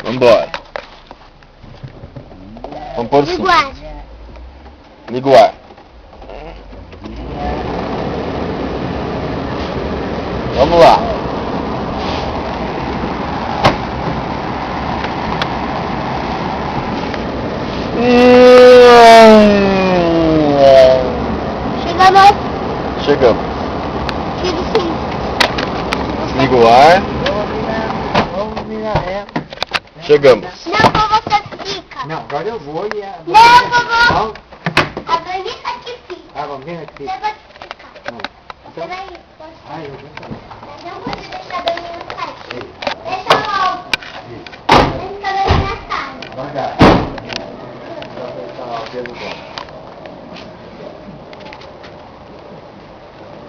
Vambora. Vamos pôr sim. Liga o ar. Liga o ar. Vamos lá. Chegamos. Chegamos. Tiro sim. Liga o ar. Chegamos. Não, vovô, fica. Não, agora eu vou e a... Não, vovô. A Vanessa que fica. Ah, vamos ver aqui. Você vai ficar. Não. Peraí. Ah, eu vou também. Não pode deixar a Dani na casa. Deixa logo. Deixa a Dani na casa. Devagar.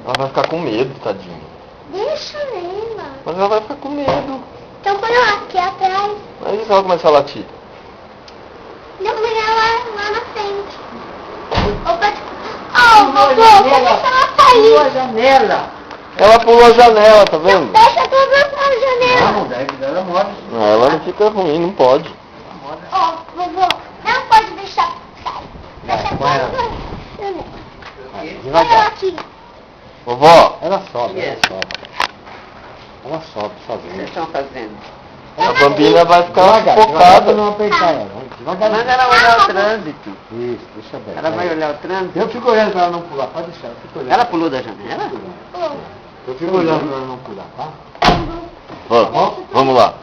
Ela vai ficar com medo, tadinho. Deixa ela. Mas ela vai ficar com medo. Então põe ela aqui atrás. Mas e se ela começar a latir? Não, põe ela lá na frente. Opa. Oh, vovô, vou deixar ela Pula a sair. janela. Ela pulou a janela, tá vendo? Deixa tudo na janela. Não, deve dar morte. Não, ela não fica ruim, não pode. Ó, vovô, não pode deixar sair. Deixa põe ela. tudo na janela. Põe ela Devagar. aqui. Vovó, Ela sobe, ela sobe. Ela sobe sozinha. Vocês estão fazendo? a Bambina vai ficar Devagar, devagar pra focada. não apertar ela. Devagar. Mas ela vai olhar o trânsito. Isso, deixa bem. Ela vai olhar o trânsito. Eu fico olhando pra ela não pular, pode deixar, eu fico olhando. Ela pulou da janela? Eu fico olhando pra ela não pular, tá? Vamos lá.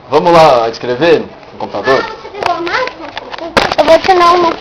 Vamos lá escrever no computador? Você pegou a máquina? Eu vou ensinar uma